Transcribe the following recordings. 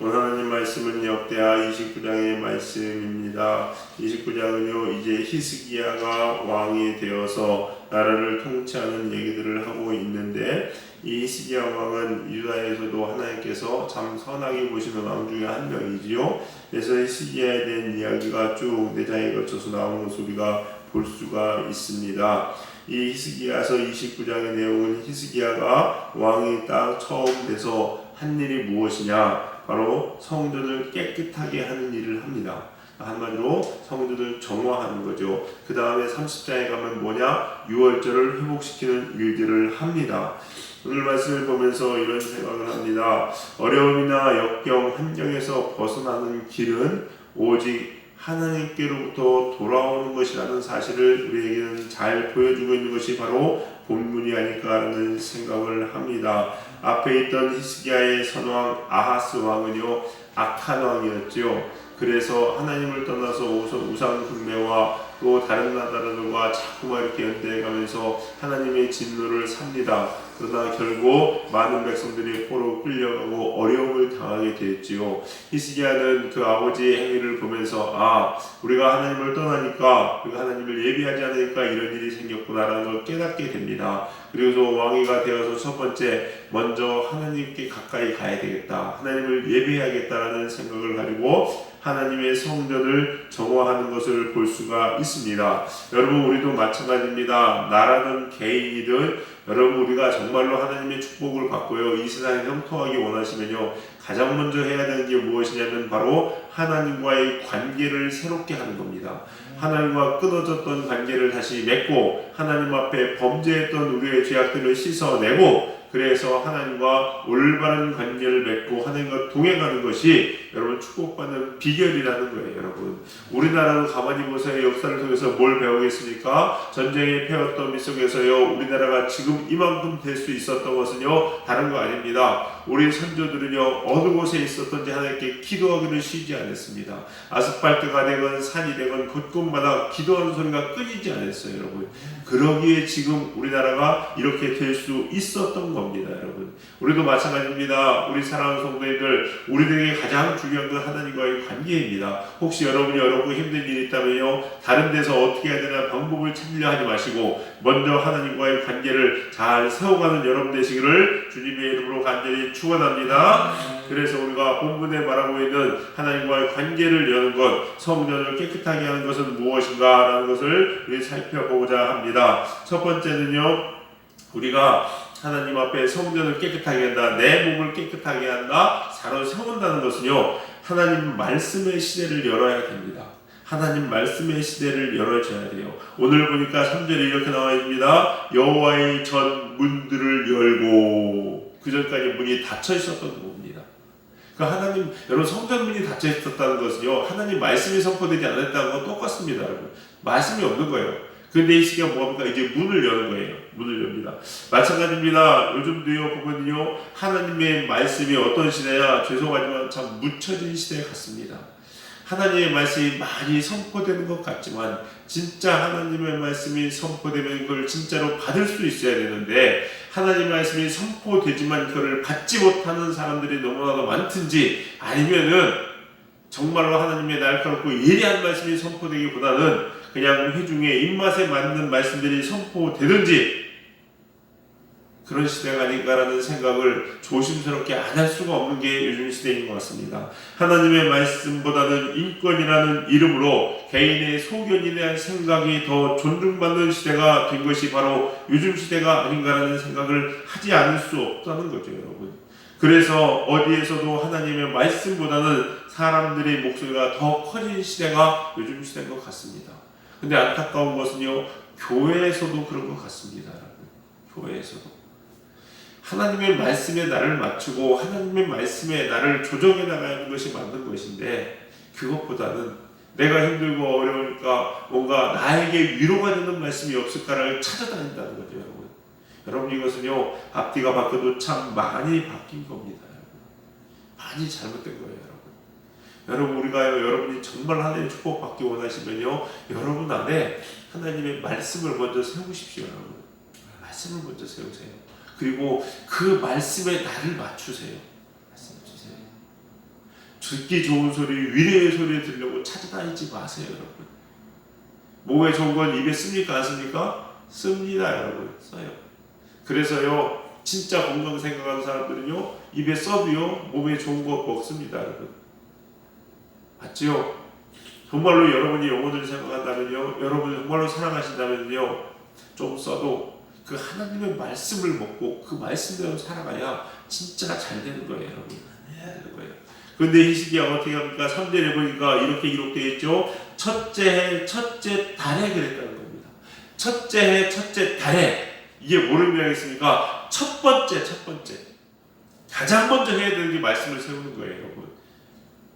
오늘 하나님 말씀은 역대하 29장의 말씀입니다. 29장은요 이제 히스기야가 왕이 되어서 나라를 통치하는 얘기들을 하고 있는데, 이 히스기야 왕은 유다에서도 하나님께서 참 선하게 보시는 왕 중에 한 명이지요. 그래서 히스기야에 대한 이야기가 쭉 4장에 걸쳐서 나오는 것을 우리가 볼 수가 있습니다. 이 히스기야서 29장의 내용은 히스기야가 왕이 딱 처음 돼서 한 일이 무엇이냐, 바로 성전을 깨끗하게 하는 일을 합니다. 한마디로 성전을 정화하는 거죠. 그 다음에 30장에 가면 뭐냐, 유월절을 회복시키는 일들을 합니다. 오늘 말씀을 보면서 이런 생각을 합니다. 어려움이나 역경, 환경에서 벗어나는 길은 오직 하나님께로부터 돌아오는 것이라는 사실을 우리에게는 잘 보여주고 있는 것이 바로 본문이 아닐까라는 생각을 합니다. 앞에 있던 히스기야의 선왕 아하스 왕은요 악한 왕이었죠. 그래서 하나님을 떠나서 우상 숭배와 또 다른 나라들과 자꾸만 이렇게 연대해가면서 하나님의 진노를 삽니다. 그러나 결국 많은 백성들이 포로 끌려가고 어려움을 당하게 되었지요. 히스기야는 그 아버지의 행위를 보면서 우리가 하나님을 떠나니까, 우리가 하나님을 예비하지 않으니까 이런 일이 생겼구나라는 걸 깨닫게 됩니다. 그래서 왕위가 되어서 첫 번째, 먼저 하나님께 가까이 가야 되겠다, 하나님을 예배해야겠다라는 생각을 가지고 하나님의 성전을 정화하는 것을 볼 수가 있습니다. 여러분, 우리도 마찬가지입니다. 나라든 개인이든 여러분, 우리가 정말로 하나님의 축복을 받고요 이 세상에 형통하기 원하시면요 가장 먼저 해야 되는 게 무엇이냐면 바로 하나님과의 관계를 새롭게 하는 겁니다. 하나님과 끊어졌던 관계를 다시 맺고 하나님 앞에 범죄했던 우리의 죄악들을 씻어내고, 그래서 하나님과 올바른 관계를 맺고 하나님과 동행하는 것이 여러분 축복받는 비결이라는 거예요. 여러분, 우리나라도 가만히 보세요. 역사를 통해서 뭘 배우겠습니까? 전쟁의 패였던 미 속에서요 우리나라가 지금 이만큼 될 수 있었던 것은요 다른 거 아닙니다. 우리 선조들은요 어느 곳에 있었던지 하나님께 기도하기를 쉬지 않았습니다. 아스팔트가 되건 산이 되건 곳곳마다 기도하는 소리가 끊이지 않았어요. 여러분, 그러기에 지금 우리나라가 이렇게 될 수 있었던 겁니다. 여러분, 우리도 마찬가지입니다. 우리 사랑하는 성도님들, 우리들에게 가장 중요한 건 하나님과의 관계입니다. 혹시 여러분이 어렵고 힘든 일이 있다면요 다른 데서 어떻게 해야 되나 방법을 찾으려 하지 마시고 먼저 하나님과의 관계를 잘 세워가는 여러분 되시기를 주님의 이름으로 간절히 축원합니다. 그래서 우리가 본문에 말하고 있는 하나님과의 관계를 여는 것, 성전을 깨끗하게 하는 것은 무엇인가 라는 것을 우리 살펴보고자 합니다. 첫 번째는요, 우리가 하나님 앞에 성전을 깨끗하게 한다, 내 몸을 깨끗하게 한다, 사로 세운다는 것은요 하나님 말씀의 시대를 열어야 됩니다. 하나님 말씀의 시대를 열어줘야 돼요. 오늘 보니까 3절에 이렇게 나와 있습니다. 여호와의 전 문들을 열고, 그 전까지 문이 닫혀 있었던 겁니다. 그러니까 하나님, 여러분, 성전 문이 닫혀 있었다는 것은요 하나님 말씀이 선포되지 않았다는 건 똑같습니다. 여러분, 말씀이 없는 거예요. 근데 이 시기가 뭐합니까? 이제 문을 여는 거예요. 문을 엽니다. 마찬가지입니다. 요즘도요 보면요 하나님의 말씀이 어떤 시대야, 죄송하지만 참 묻혀진 시대 같습니다. 하나님의 말씀이 많이 선포되는 것 같지만 진짜 하나님의 말씀이 선포되면 그걸 진짜로 받을 수 있어야 되는데, 하나님의 말씀이 선포되지만 그걸 받지 못하는 사람들이 너무나도 많든지, 아니면은 정말로 하나님의 날카롭고 예리한 말씀이 선포되기보다는 그냥 회중의 입맛에 맞는 말씀들이 선포되든지, 그런 시대가 아닌가라는 생각을 조심스럽게 안 할 수가 없는 게 요즘 시대인 것 같습니다. 하나님의 말씀보다는 인권이라는 이름으로 개인의 소견에 대한 생각이 더 존중받는 시대가 된 것이 바로 요즘 시대가 아닌가라는 생각을 하지 않을 수 없다는 거죠. 여러분, 그래서 어디에서도 하나님의 말씀보다는 사람들의 목소리가 더 커진 시대가 요즘 시대인 것 같습니다. 근데 안타까운 것은요 교회에서도 그런 것 같습니다. 여러분, 교회에서도 하나님의 말씀에 나를 맞추고 하나님의 말씀에 나를 조정해 나가는 것이 맞는 것인데, 그것보다는 내가 힘들고 어려우니까 뭔가 나에게 위로가 되는 말씀이 없을까를 찾아다닌다는 거죠. 여러분, 여러분, 이것은요 앞뒤가 바뀌어도 참 많이 바뀐 겁니다. 여러분, 많이 잘못된 거예요. 여러분, 우리가요, 여러분이 정말 하나님의 축복 받기 원하시면요 여러분 안에 하나님의 말씀을 먼저 세우십시오. 여러분, 말씀을 먼저 세우세요. 그리고 그 말씀에 나를 맞추세요. 말씀을 주세요. 듣기 좋은 소리, 위로의 소리 들으려고 찾아다니지 마세요, 여러분. 몸에 좋은 건 입에 씁니까? 안 씁니까? 씁니다, 여러분. 써요. 그래서요, 진짜 건강 생각하는 사람들은요, 입에 써도요, 몸에 좋은 거 먹습니다, 여러분. 맞지요? 정말로 여러분이 영혼을 생각한다면요, 여러분이 정말로 사랑하신다면요, 좀 써도 그 하나님의 말씀을 먹고 그 말씀대로 살아가야 진짜 잘 되는 거예요, 여러분. 해야 되는 거예요. 그런데 히스기야가 어떻게 합니까? 3절에 보니까 이렇게 기록되어 있죠. 첫째 해, 첫째 달에 그랬다는 겁니다. 첫째 해, 첫째 달에. 이게 뭐를 의미하겠습니까? 첫 번째. 가장 먼저 해야 되는 게 말씀을 세우는 거예요, 여러분.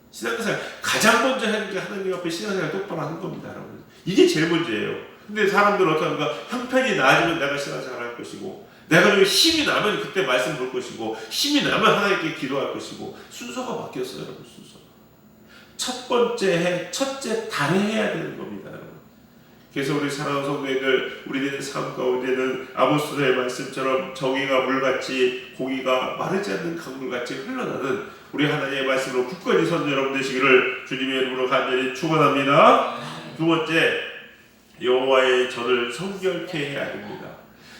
신앙생활 가장 먼저 하는 게 하나님 앞에 신앙생활 똑바로 하는 겁니다, 여러분. 이게 제일 먼저예요. 근데 사람들은 어떻게 합니까? 형편이 나아지면 내가 신앙생활 할 것이고, 내가 좀 힘이 나면 그때 말씀 볼 것이고, 힘이 나면 하나님께 기도할 것이고, 순서가 바뀌었어요, 여러분. 순서가. 첫 번째 해, 첫째 달에 해야 되는 겁니다, 여러분. 그래서 우리 사랑하는 성도님들, 우리들의 삶 가운데는 아모스의 말씀처럼 정의가 물같이 고기가 마르지 않는 강물같이 흘러나는 우리 하나님의 말씀으로 굳건히 선 여러분 되시기를 주님의 이름으로 간절히 축원합니다. 두 번째, 여호와의 전을 성결케 해야 됩니다.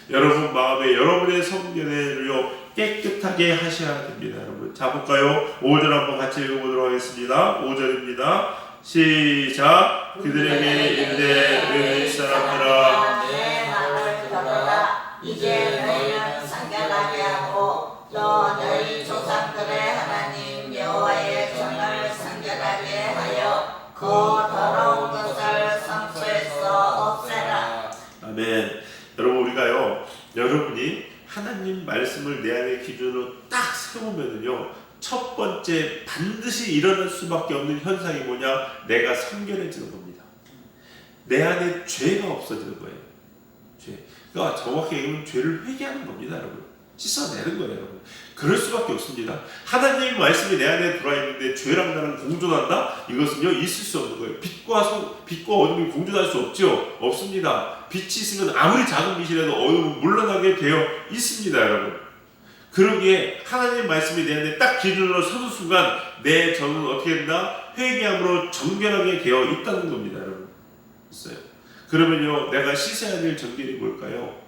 여러분 마음에 여러분의 성결을요 깨끗하게 하셔야 됩니다, 여러분. 자, 볼까요? 5절 한번 같이 읽어보도록 하겠습니다. 5절입니다. 시작. 그들에게 이르되 너희 사람들아, 내 말을 들으라. 이제 너희는 성결하게 하고 또 너희 조상들의 하나님 여호와의 전을 성결하게 하여 그 더러운 것을 성소에서 없애라. 아멘. 여러분, 우리가요, 여러분이 하나님 말씀을 내 안의 기준으로 딱 세우면은요, 첫 번째 반드시 일어날 수밖에 없는 현상이 뭐냐? 내가 성결해지는 겁니다. 내 안에 죄가 없어지는 거예요. 죄. 그러니까 정확히 얘기하면 죄를 회개하는 겁니다, 여러분. 씻어내는 거예요, 여러분. 그럴 수밖에 없습니다. 하나님의 말씀이 내 안에 들어와 있는데 죄랑 나랑 공존한다? 이것은요, 있을 수 없는 거예요. 빛과 어둠이 공존할 수 없죠? 없습니다. 빛이 있으면 아무리 작은 빛이라도 어둠은 물러나게 되어 있습니다, 여러분. 그러기에 하나님의 말씀이 내 안에 딱 기준으로 서는 순간 내 저는 어떻게 된다? 회개함으로 정결하게 되어 있다는 겁니다, 여러분. 있어요. 그러면요, 내가 씻어야 될 정결이 뭘까요?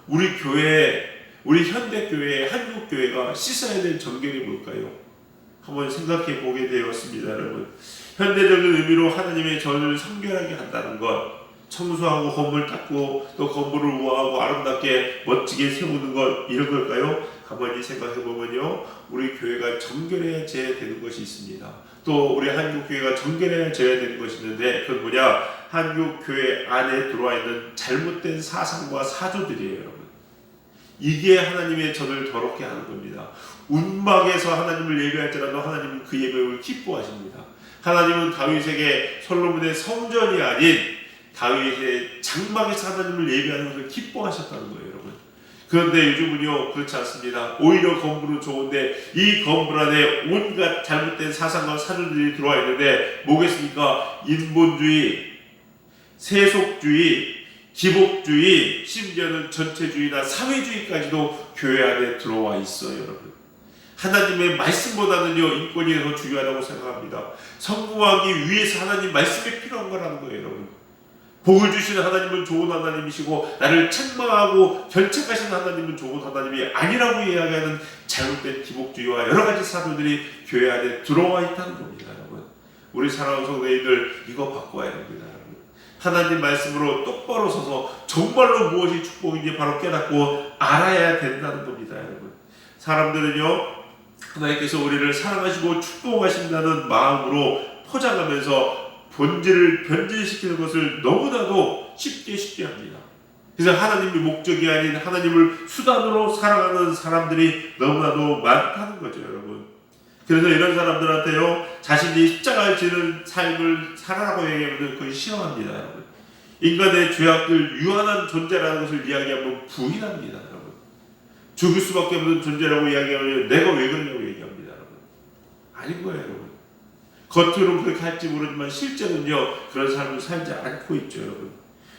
우리 교회, 우리 현대교회, 한국교회가 씻어야 될 정결이 뭘까요? 한번 생각해 보게 되었습니다, 여러분. 현대적인 의미로 하나님의 전을 성결하게 한다는 것, 청소하고 건물 닦고 또 건물을 우아하고 아름답게 멋지게 세우는 것, 이런 걸까요? 가만히 생각해 보면요, 우리 교회가 정결해야 되는 것이 있습니다. 또 우리 한국교회가 정결해야 되는 것이 있는데, 그건 뭐냐? 한국교회 안에 들어와 있는 잘못된 사상과 사조들이에요, 여러분. 이게 하나님의 전을 더럽게 하는 겁니다. 운막에서 하나님을 예배할지라도 하나님은 그 예배를 기뻐하십니다. 하나님은 다윗에게 솔로몬의 성전이 아닌 다윗의 장막에서 하나님을 예배하는 것을 기뻐하셨다는 거예요, 여러분. 그런데 요즘은요, 그렇지 않습니다. 오히려 건물은 좋은데 이 건물 안에 온갖 잘못된 사상과 사조들이 들어와 있는데 뭐겠습니까? 인본주의, 세속주의, 기복주의, 심지어는 전체주의나 사회주의까지도 교회 안에 들어와 있어요, 여러분. 하나님의 말씀보다는요, 인권이 더 중요하다고 생각합니다. 성공하기 위해서 하나님 말씀이 필요한 거라는 거예요, 여러분. 복을 주시는 하나님은 좋은 하나님이시고 나를 책망하고 결책하시는 하나님은 좋은 하나님이 아니라고 이야기하는 잘못된 기복주의와 여러 가지 사도들이 교회 안에 들어와 있다는 겁니다, 여러분. 우리 사랑하는 성도님들, 이거 바꿔야 됩니다, 여러분. 하나님 말씀으로 똑바로 서서 정말로 무엇이 축복인지 바로 깨닫고 알아야 된다는 겁니다, 여러분. 사람들은요, 하나님께서 우리를 사랑하시고 축복하신다는 마음으로 포장하면서 본질을 변질시키는 것을 너무나도 쉽게 합니다. 그래서 하나님의 목적이 아닌 하나님을 수단으로 사랑하는 사람들이 너무나도 많다는 거죠, 여러분. 그래서 이런 사람들한테요, 자신이 십자가를 지는 삶을 살아라고 얘기하면 그걸 싫어합니다, 여러분. 인간의 죄악들 유한한 존재라는 것을 이야기하면 부인합니다, 여러분. 죽을 수밖에 없는 존재라고 이야기하면 내가 왜 그러냐고 얘기합니다, 여러분. 아닌 거예요, 여러분. 겉으로는 그렇게 할지 모르지만 실제는요, 그런 삶을 살지 않고 있죠, 여러분.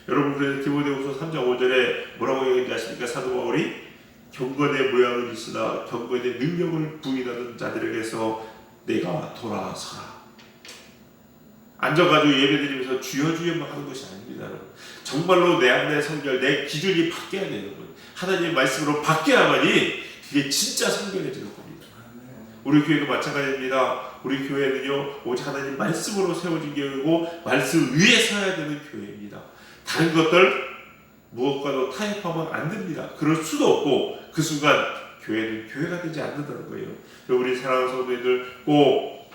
여러분, 그래서 디모데후서 3장 5절에 뭐라고 얘기하는지 아십니까? 사도 바울이 경건의 모양은 있으나 경건의 능력을 부인하는 자들에게서 내가 돌아서라. 앉아가지고 예배드리면서 주여 주여만 하는 것이 아닙니다, 여러분. 정말로 내 안의 성결, 내 기준이 바뀌어야 돼요, 여러분. 하나님의 말씀으로 바뀌어야만이 그게 진짜 성결해지는 겁니다. 우리 교회도 마찬가지입니다. 우리 교회는요, 오직 하나님 말씀으로 세워진 교회고 말씀 위에 서야 되는 교회입니다. 다른 것들 무엇과도 타협하면 안 됩니다. 그럴 수도 없고 그 순간 교회는 교회가 되지 않는다는 거예요. 우리 사랑하는 성도님들 꼭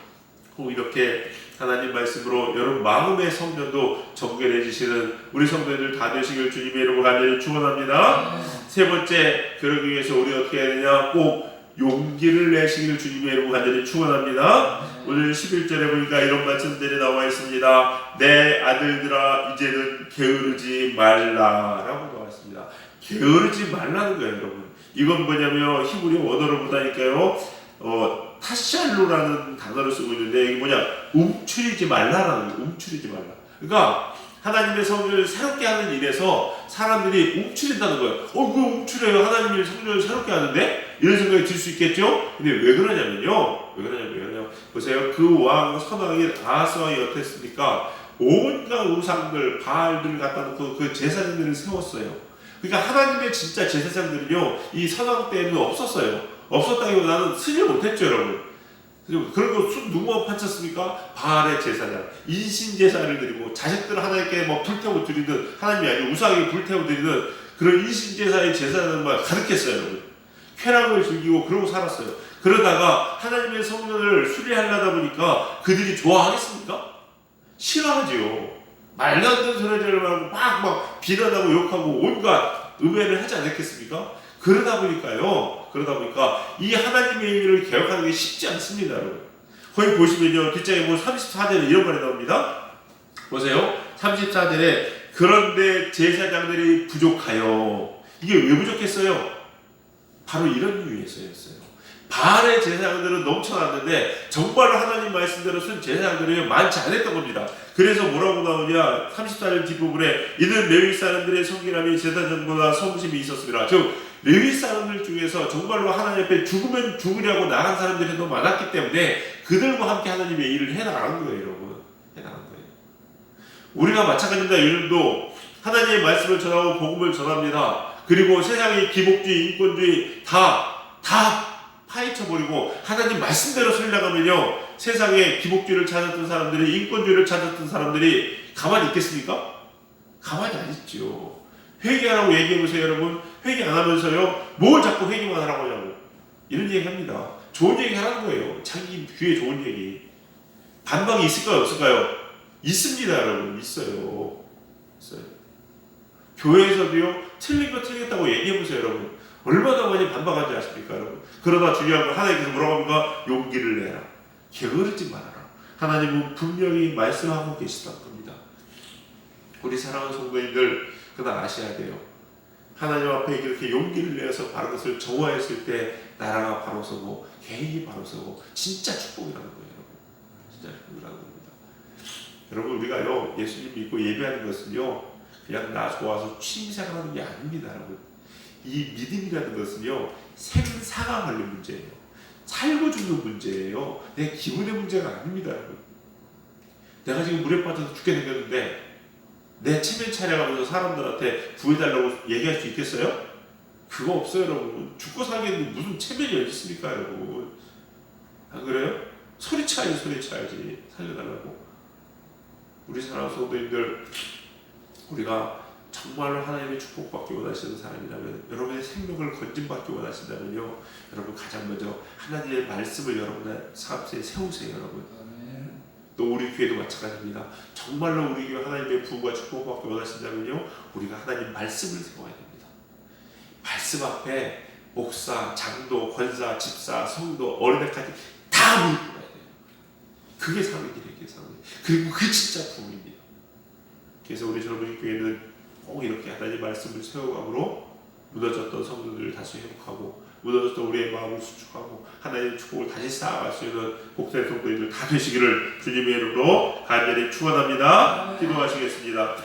이렇게 하나님 말씀으로 여러분 마음의 성전도 정결해지시는 우리 성도님들 다 되시길 주님의 이름으로 간절히 축원합니다. 세 번째, 그러기 위해서 우리 어떻게 해야 되냐? 꼭 용기를 내시길 주님의 이름으로 간절히 축원합니다. 오늘 11절에 보니까 이런 말씀들이 나와 있습니다. 내 아들들아 이제는 게으르지 말라라고 나와 있습니다. 게으르지 말라는 거예요, 여러분. 이건 뭐냐면 히브리 원어로 보다니까요. 타샬루라는 단어를 쓰고 있는데 이게 뭐냐? 움츠리지 말라라는 거예요. 움츠리지 말라. 그러니까 하나님의 성전을 새롭게 하는 일에서 사람들이 움츠린다는 거예요. 왜 움츠려요? 하나님의 성전을 새롭게 하는데? 이런 생각이 들 수 있겠죠? 근데 왜 그러냐면요. 보세요. 그 왕 선왕인 아하스왕이 어땠습니까? 온갖 우상들, 바알들을 갖다 놓고 그 제사장들을 세웠어요. 그러니까 하나님의 진짜 제사장들은요, 이 선왕 때에는 없었어요. 없었다기보다는 쓰지 못했죠, 여러분. 그런 거 누구만 판쳤습니까? 바알의 제사장, 인신 제사를 드리고 자식들을 하나님께 뭐 불태워 드리는, 하나님이 아니고 우상에게 불태워 드리는 그런 인신 제사의 제사장만 가득했어요, 여러분. 쾌락을 즐기고 그러고 살았어요. 그러다가 하나님의 성전을 수리하려다 보니까 그들이 좋아하겠습니까? 싫어하지요. 말도 안 되는 소리를 하고 막 비난하고 욕하고 온갖 음해를 하지 않았겠습니까? 그러다 보니까 이 하나님의 의를 개혁하는 게 쉽지 않습니다, 여러분. 거기 보시면요, 뒷장에 보면 34절에 이런 말이 나옵니다. 보세요. 34절에 그런데 제사장들이 부족하여. 이게 왜 부족했어요? 바로 이런 이유에서였어요. 바알의 제사장들은 넘쳐났는데 정말로 하나님 말씀대로 쓴 제사장들이 많지 않았던 겁니다. 그래서 뭐라고 나오냐? 34절 뒷부분에 이는 레위 사람들의 성결함이 제사장보다 성심이 있었습니다. 즉 레위 사람들 중에서 정말로 하나님 앞에 죽으면 죽으려고 나간 사람들이 더 많았기 때문에 그들과 함께 하나님의 일을 해나가는 거예요, 여러분. 해나가는 거예요. 우리가 마찬가지입니다. 요즘도 하나님의 말씀을 전하고 복음을 전합니다. 그리고 세상의 기복주의, 인권주의 다 파헤쳐버리고 하나님 말씀대로 살려가면요, 세상에 기복주의를 찾았던 사람들이, 인권주의를 찾았던 사람들이 가만히 있겠습니까? 가만히 안 있죠. 회개하라고 얘기해보세요, 여러분. 회개 안 하면서요, 뭘 자꾸 회개만 하라고 하냐고. 이런 얘기 합니다. 좋은 얘기 하라는 거예요. 자기 귀에 좋은 얘기. 반박이 있을까요, 없을까요? 있습니다, 여러분. 있어요. 교회에서도요, 틀린 거 틀렸다고 얘기해보세요, 여러분. 얼마나 많이 반박하지 아십니까, 여러분? 그러나 중요한 건 하나님께서 뭐라고 합니까? 용기를 내라. 게으르지 말아라. 하나님은 분명히 말씀하고 계시다는 겁니다. 우리 사랑하는 성도님들, 그러나 아셔야 돼요. 하나님 앞에 이렇게 용기를 내서 바른 것을 정화했을 때 나라가 바로 서고 개인이 바로 서고 진짜 축복이라는 거예요, 여러분. 진짜 축복이라는 겁니다. 여러분, 우리가요, 예수님 믿고 예배하는 것은요, 그냥 나 좋아서 취미생활하는 게 아닙니다, 여러분. 이 믿음이라는 것은요, 생사가 걸린 문제예요. 살고 죽는 문제예요. 내 기분의 문제가 아닙니다, 여러분. 내가 지금 물에 빠져서 죽게 생겼는데 내 체면 차려가면서 사람들한테 구해달라고 얘기할 수 있겠어요? 그거 없어요, 여러분. 죽고 살겠는데 무슨 체면이 어디 있습니까, 여러분? 안 그래요? 소리쳐야지 살려달라고. 우리 사랑하는 성도님들, 우리가 정말로 하나님의 축복받기 원하시는 사람이라면, 여러분의 생명을 건진받기 원하신다면요, 여러분 가장 먼저 하나님의 말씀을 여러분의 삶에 세우세요, 여러분. 또 우리 교회도 마찬가지입니다. 정말로 우리 교회 하나님의 부흥과 축복받기 원하신다면요, 우리가 하나님 말씀을 세워야 됩니다. 말씀 앞에 목사, 장도, 권사, 집사, 성도, 어린애까지 다 무릎 꿇어야 돼요. 그게 삶이길이에요. 그리고 그 진짜 부흥입니다. 그래서 우리 젊은 교회는 꼭 이렇게 하나님 말씀을 세워감으로 무너졌던 성도들을 다시 회복하고, 무너졌던 우리의 마음을 수축하고 하나님의 축복을 다시 쌓아갈 수 있는 복된 성도들 다 되시기를 주님의 이름으로 간절히 축원합니다. 기도하시겠습니다.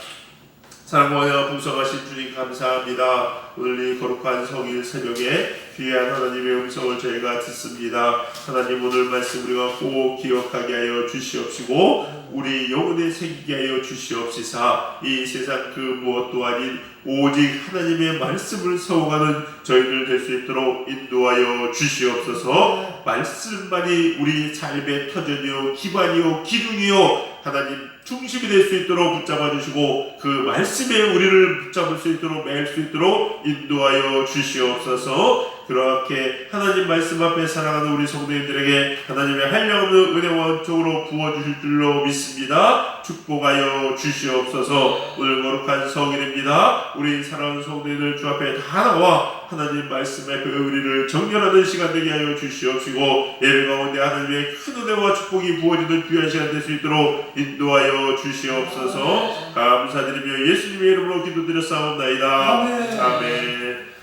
사랑과 풍성하신 주님 감사합니다. 오늘 이 거룩한 성일 새벽에 귀한 하나님의 음성을 저희가 듣습니다. 하나님 오늘 말씀 우리가 꼭 기억하게 하여 주시옵시고 우리 영혼에 새기게 하여 주시옵시사. 이 세상 그 무엇도 아닌 오직 하나님의 말씀을 세워가는 저희들 될 수 있도록 인도하여 주시옵소서. 말씀만이 우리 삶의 터전이요 기반이요 기둥이요 하나님 중심이 될 수 있도록 붙잡아 주시고 그 말씀에 우리를 붙잡을 수 있도록 매일 수 있도록 인도하여 주시옵소서. 그렇게 하나님 말씀 앞에 살아가는 우리 성도님들에게 하나님의 한량없는 은혜와 원통으로 부어주실 줄로 믿습니다. 축복하여 주시옵소서. 오늘 거룩한 성일입니다. 우리 사랑하는 성도님들 주 앞에 다 나와 하나님 말씀에 그 우리를 정결하는 시간 되게 하여 주시옵시고 예배 가운데 하나님의 큰 은혜와 축복이 부어지는 귀한 시간 될 수 있도록 인도하여 주시옵소서. 감사드리며 예수님의 이름으로 기도드렸사옵나이다. 아멘.